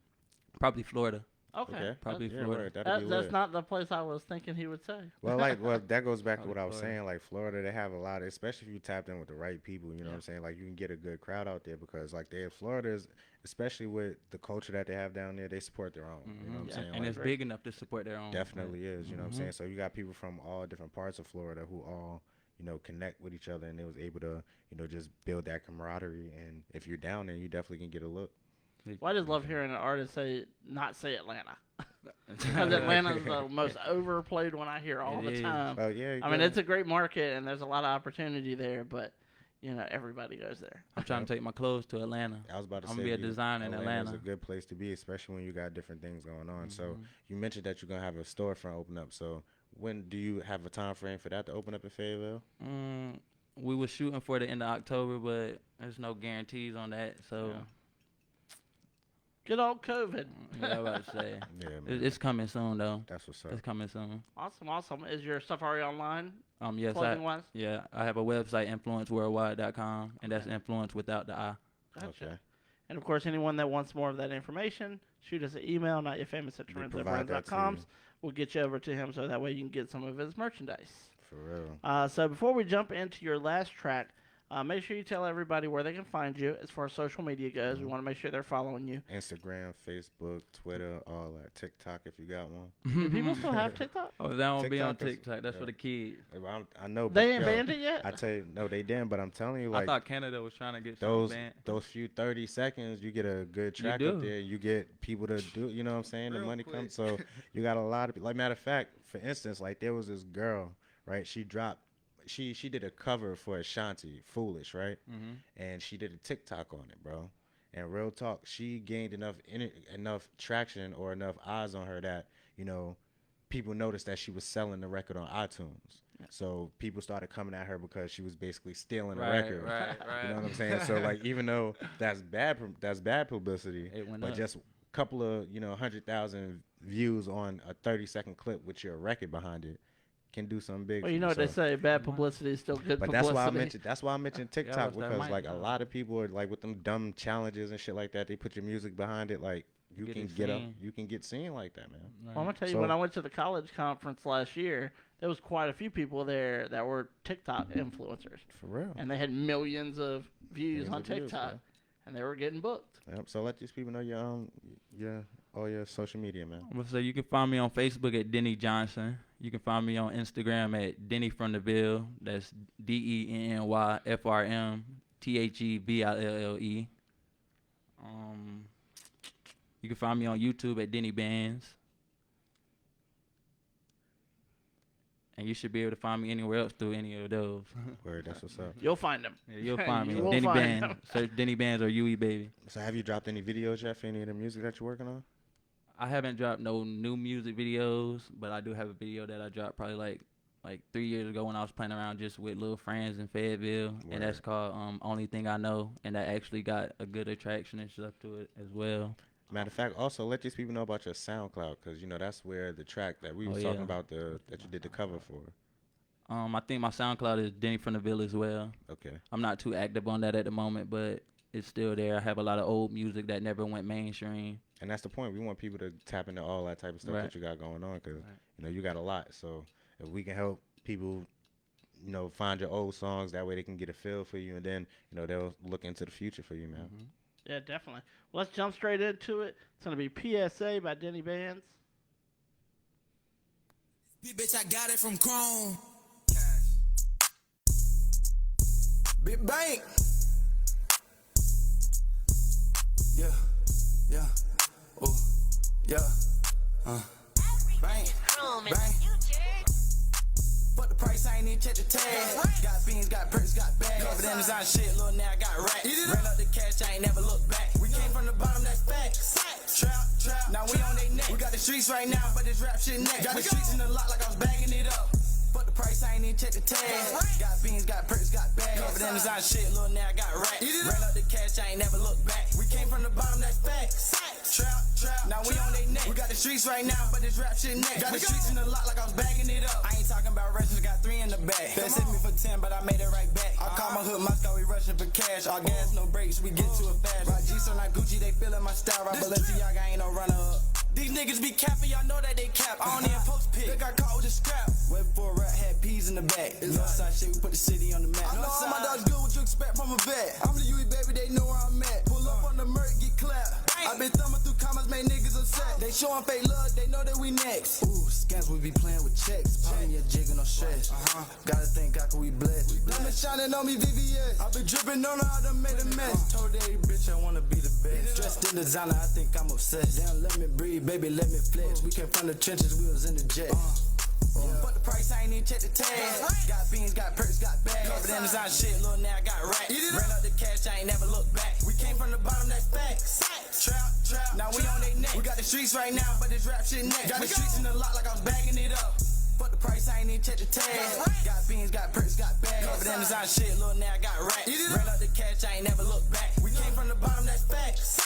probably Florida. Okay. Probably Yeah, Florida. word. That'd be That's lit. not the place I was thinking he would say. Well, that goes back to what I was Florida. saying. Like Florida, they have a lot of, especially if you tapped in with the right people. You know what I'm saying? Like you can get a good crowd out there because like Florida is, especially with the culture that they have down there, they support their own. You know what I'm saying? And Like, it's big enough to support their own. definitely is. You know what I'm saying? So you got people from all different parts of Florida who all, you know, connect with each other, and they was able to, you know, just build that camaraderie. And if you're down there, you definitely can get a look. Well, I just love hearing an artist not say Atlanta. Because Atlanta's the most overplayed one I hear all It the is. time. Oh yeah. I mean, it's a great market, and there's a lot of opportunity there, but, you know, everybody goes there. I'm trying to take my clothes to Atlanta. I was about to I'm say gonna be a designer in Atlanta's Atlanta. a good place to be, especially when you got different things going on. So you mentioned that you're gonna have a storefront open up. So when do you have a time frame for that to open up in Fayetteville? We were shooting for the end of October, but there's no guarantees on that. So Yeah. Good old COVID. yeah, I was about to say. Yeah, man. It's coming soon though. That's what's up. It's coming soon. Awesome. Is your stuff already online, Yes, clothing-wise? I have a website, influenceworldwide.com, and that's influence without the I. Gotcha. Okay. And, of course, anyone that wants more of that information, shoot us an email, provide that to notyetfamousthepodcast.com. you. We'll get you over to him so that way you can get some of his merchandise. For real. So before we jump into your last track, make sure you tell everybody where they can find you as far as social media goes. We want to make sure they're following you. Instagram, Facebook, Twitter, all that. TikTok if you got one. Do people still have TikTok? Oh, that won't be on TikTok is- TikTok. That's for the kids. I know. They but, ain't yo, banned it yet? I tell you, no, they didn't. But I'm telling you, I like thought Canada was trying to get those something banned. those few 30 seconds, you get a good track do. up there. You get people to do. You know what I'm saying? The Real money quick. comes. So you got a lot of. Like matter of fact, for instance, like there was this girl, right? She dropped. She did a cover for Ashanti, Foolish, right? And she did a TikTok on it, bro. And real talk, she gained enough traction or enough eyes on her that, you know, people noticed that she was selling the record on iTunes. So people started coming at her because she was basically stealing the record. Right. You know what I'm saying? So like, even though that's bad publicity, It went but up. just a couple of 100,000 views on a 30-second clip with your record behind it can do something big. Well, for you know what so. they say, bad publicity is still good But publicity. that's why I mentioned TikTok what's that because mic like a now? lot of people are like with them dumb challenges and shit like that. They put your music behind it, like you Get can it get up, seen. you can get seen like that, man. Well, I'm going to tell you, So- when I went to the college conference last year, there was quite a few people there that were TikTok influencers. For real. And they had millions of views Millions on of views, TikTok. man. And they were getting booked. Yep. So let these people know your all your social media, man. So you can find me on Facebook at Denny Johnson. You can find me on Instagram at Denny from the Ville. That's DennyFromTheVille. You can find me on YouTube at Denny Bannz. And you should be able to find me anywhere else through any of those. Word, that's what's up. You'll find them. Yeah, you'll find me. You will Denny find Bannz. them. Search Denny Bannz or UE Baby. So have you dropped any videos yet for any of the music that you're working on? I haven't dropped no new music videos, but I do have a video that I dropped probably like 3 years ago when I was playing around just with little friends in Fayetteville, and that's called Only Thing I Know, and that actually got a good attraction and stuff to it as well. Matter of fact, also let these people know about your SoundCloud, because you know that's where the track that we was talking about that you did the cover for. I think my SoundCloud is Denny from the Ville as well. Okay. I'm not too active on that at the moment, but it's still there. I have a lot of old music that never went mainstream. And that's the point. We want people to tap into all that type of stuff that you got going on, because you know you got a lot. So if we can help people, you know, find your old songs, that way they can get a feel for you, and then you know they'll look into the future for you, man. Mm-hmm. Yeah, definitely. Well, let's jump straight into it. It's gonna be PSA by Denny Bannz. Bitch, I got it from Chrome. Big bank. Yeah, yeah, oh, yeah, bang, bang. But the price, I ain't even check the tag. Got beans, got perks, got bags. Covered in design shit, little now I got racks. Ran up the cash, I ain't never looked back. We came from the bottom, that's facts. Trap, now we on they neck. We got the streets right now, but this rap shit next. Got the streets in the lot like I was bagging it up. But the price, I ain't even check the tag. Got beans, got perks, got bags. Covered in design shit, little now I got racks. Ran up the cash, I ain't never looked back. We came from the bottom, that's facts. Trap, now we on they neck. We got the streets right now, but this rap shit next. Got the streets in the lot like I was bagging it up. I ain't talking about rushing, got 3 in the bag. Best hit me for 10, but I made it right back. I call my hood Moscow, we rushing for cash. All gas, no brakes, we get to it fast. Rock G, so not Gucci, they feeling my style. Rock Balenciaga, ain't no runner up. These niggas be capping, y'all know that they cap. I don't even post pic. They got caught with a scrap. Wait for a rat, had peas in the back. Northside shit, we put the city on the map. Northside, my dog's good, what you expect from a vet? I'm the UE baby, they know where I'm at. Pull up on the Merc, get clapped. I been thumbing through comments, made niggas upset. They showing fake love, they know that we next. Ooh, scams, we be playing with checks. Popping your jig and no stress. Gotta thank God, 'cause we blessed. Diamond shining on me, VVS. I been dripping on her, I done made a mess. Told every bitch I wanna be the best. Dressed in designer, I think I'm obsessed. Damn, let me breathe, baby, let me flex. We came from the trenches, we was in the jet. But the price, I ain't even check the tag. Got beans, got perks, got bags. Covered in design shit, little now I got racks. Ran up the cash, I ain't never looked back. We came from the bottom, that's facts. Trap, now we on they neck. We got the streets right now, but this rap shit next. Got the streets in the lot like I was bagging it up. But the price, I ain't even check the tag. Got beans, got perks, got bags. Covered in design shit, little now I got racks. Ran up the cash, I ain't never looked back. We came from the bottom, that's facts.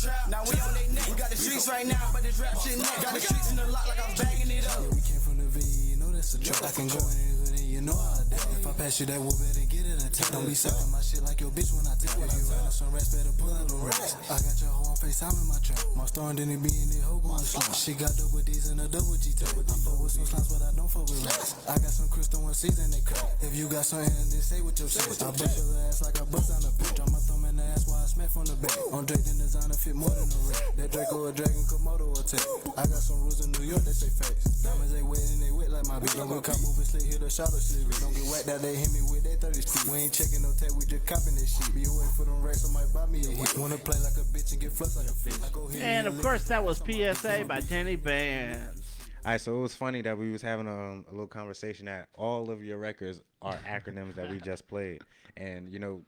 Trap, now we on they neck. We got the streets right now, but this rap shit next. Got the streets in the lot like I was bagging it up. We came from the V, you know that's a trap. I can go in, you know I adapt. If I pass you that whoop, better get it attack. Don't be sucking my shit like your bitch when I take it. You run some rest, better pull out the racks. I got your hoe on FaceTime in my trap. My star and Denny be in the hoe going slump. She got double D's and a double G tape. I fuck with some slimes, but I don't fuck with rats. I got some crystal one season, they crack. If you got something, then say what your shit. I bust your ass like I bust on a bitch. Drop my thumb in the ass while I smack from the back. On Drake, the designer fit more than a rat. That Draco a dragon, Komodo attack. I got some rules in New York, they say facts. Diamonds they wet and they wet like my bitch. Don't get caught moving slick, hit a shot or shit. Don't get whacked out, they hit me with that 30 speed. We ain't checking no tag, we just copping that shit. Be away for them racks, I might buy me a hit. Wanna play like a bitch and get flushed like a fish. I go hit And of course, that was PSA by Denny Bannz. All right, so it was funny that we was having a little conversation that all of your records are acronyms that we just played. And, you know,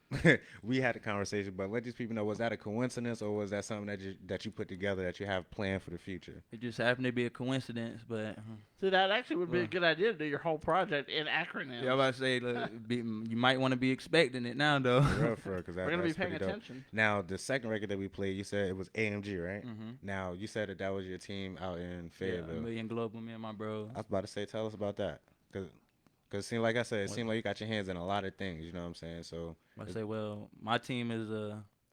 we had a conversation, but let these people know, was that a coincidence or was that something that you put together that you have planned for the future? It just happened to be a coincidence, but So that actually would be a good idea to do your whole project in acronyms. yeah, I was about to say, look, you might want to be expecting it now, though. For real, because We're gonna be paying attention. Now, the second record that we played, you said it was AMG, right? Now, you said that was your team out in Yeah, Fayetteville. Million Global, me and my bro. I was about to say, tell us about that. Because it seemed like I said, it seemed like you got your hands in a lot of things, you know what I'm saying? So I say, well, my team is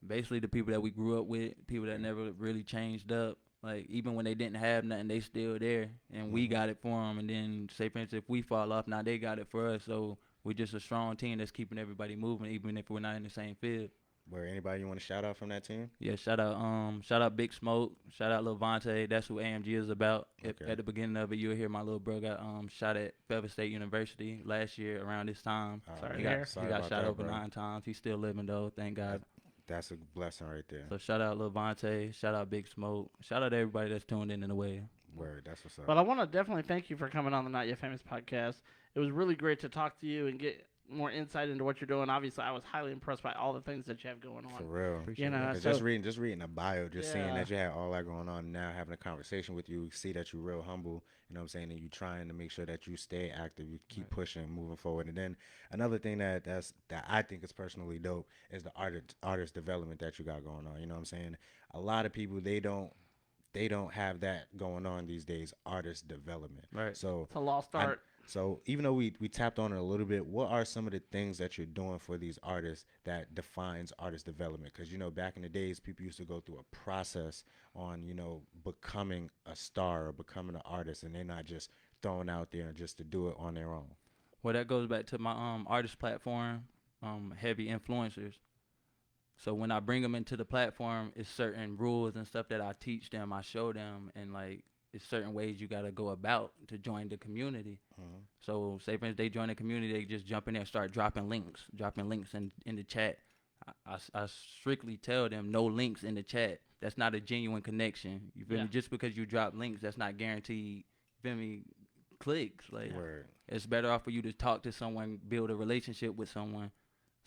basically the people that we grew up with, people that never really changed up. Like, even when they didn't have nothing, they still there, and we got it for them. And then, say, for instance, if we fall off, now they got it for us. So we're just a strong team that's keeping everybody moving, even if we're not in the same field. where anybody you want to shout out from that team? Yeah, shout out Big Smoke, shout out Lil Vontae. That's who AMG is about. Okay. At the beginning of it, you'll hear my little bro got shot at Feather State University last year around this time. Sorry He to hear. got Sorry shot about that, over bro. 9 times. He's still living though, thank God. That's a blessing right there. So shout out Lil Vontae, shout out Big Smoke, shout out everybody that's tuned in the way. Word, that's what's up. But I want to definitely thank you for coming on the Not Yet Famous podcast. It was really great to talk to you and get more insight into what you're doing. Obviously, I was highly impressed by all the things that you have going on. For real. You know, Cause so, just reading the bio, just seeing Yeah. that you had all that going on, and now having a conversation with you, see that you're real humble, you know what I'm saying, and you trying to make sure that you stay active, you keep pushing, moving forward. And then another thing that I think is personally dope is the artist development that you got going on. You know what I'm saying? A lot of people, they don't have that going on these days, artist development. Right. So it's a lost art. So even though we tapped on it a little bit, what are some of the things that you're doing for these artists that defines artist development? Because, you know, back in the days, people used to go through a process on, you know, becoming a star or becoming an artist, and they're not just thrown out there just to do it on their own. Well, that goes back to my artist platform, heavy influencers. So when I bring them into the platform, it's certain rules and stuff that I teach them, I show them, and like it's certain ways you got to go about to join the community. Mm-hmm. So say for instance, they join the community, they just jump in there and start dropping links in the chat. I strictly tell them no links in the chat. That's not a genuine connection. You feel me? Just because you drop links, that's not guaranteed. You feel me? Clicks. Like Word. it's better off for you to talk to someone, build a relationship with someone.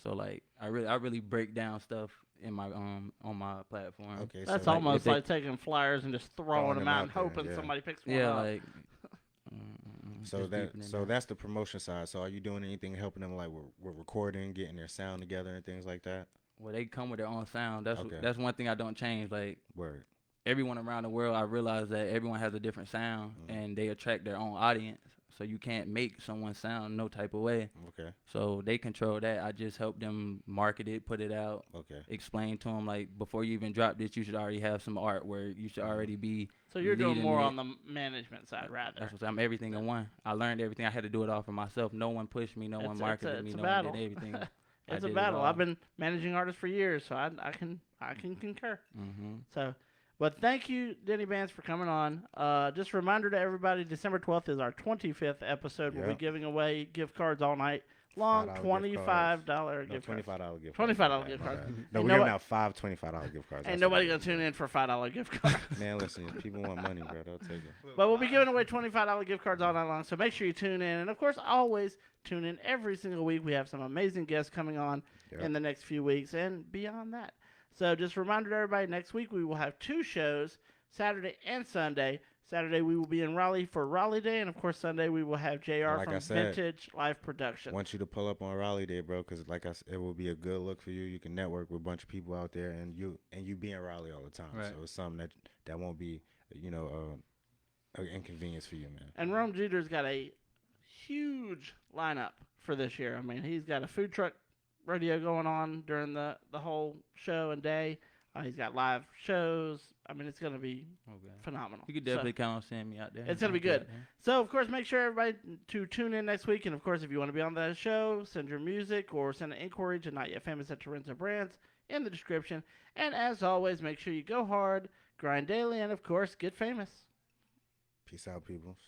So like I really break down stuff in my on my platform. Okay, That's so almost like taking flyers and just throwing them out and there, hoping yeah. somebody picks one Yeah, up. like so that's the promotion side. So are you doing anything helping them like with recording, getting their sound together and things like that? well, they come with their own sound. Okay. That's one thing I don't change. Like Word. everyone around the world, I realize that everyone has a different sound and they attract their own audience. So you can't make someone sound no type of way. Okay. So they control that. I just help them market it, put it out, Okay. explain to them like before you even drop this, you should already have some art where you should already be. So you're doing leading more it. on the management side, rather. That's what I'm everything in one. I learned everything. I had to do it all for myself. No one pushed me. No one marketed me. It's a No battle. one did everything. I It's a did it battle. all. I've been managing artists for years, so I can concur. Mm-hmm. So, but thank you, Denny Bannz, for coming on. Just a reminder to everybody, December 12th is our 25th episode. We'll be Yep. giving away gift cards all night long, $25 gift cards. $25 gift cards. $25 gift cards. No, Ain't we're giving nobody- out 5 $25 gift cards. Ain't That's nobody what going to tune in for a $5 gift card. Man, listen, if people want money, bro, they'll take it. But we'll be giving away $25 gift cards all night long, so make sure you tune in. And, of course, always tune in every single week. We have some amazing guests coming on in the next few weeks and beyond that. So just a reminder to everybody, next week we will have 2 shows, Saturday and Sunday. Saturday we will be in Raleigh for Raleigh Day, and, of course, Sunday we will have JR Like I from said, Vintage Live Production. Want you to pull up on Raleigh Day, bro, because like I said, it will be a good look for you. You can network with a bunch of people out there, and you be in Raleigh all the time. Right. So it's something that won't be, you know, an inconvenience for you, man. And Rome Jeter's got a huge lineup for this year. I mean, he's got a food truck radio going on during the whole show and day. He's got live shows. I mean, it's going to be phenomenal. You could definitely count on seeing me out there. It's going to be good. So, of course, make sure everybody to tune in next week. And, of course, if you want to be on the show, send your music or send an inquiry to notyetfamous@Toronto in the description. And, as always, make sure you go hard, grind daily, and, of course, get famous. Peace out, peoples.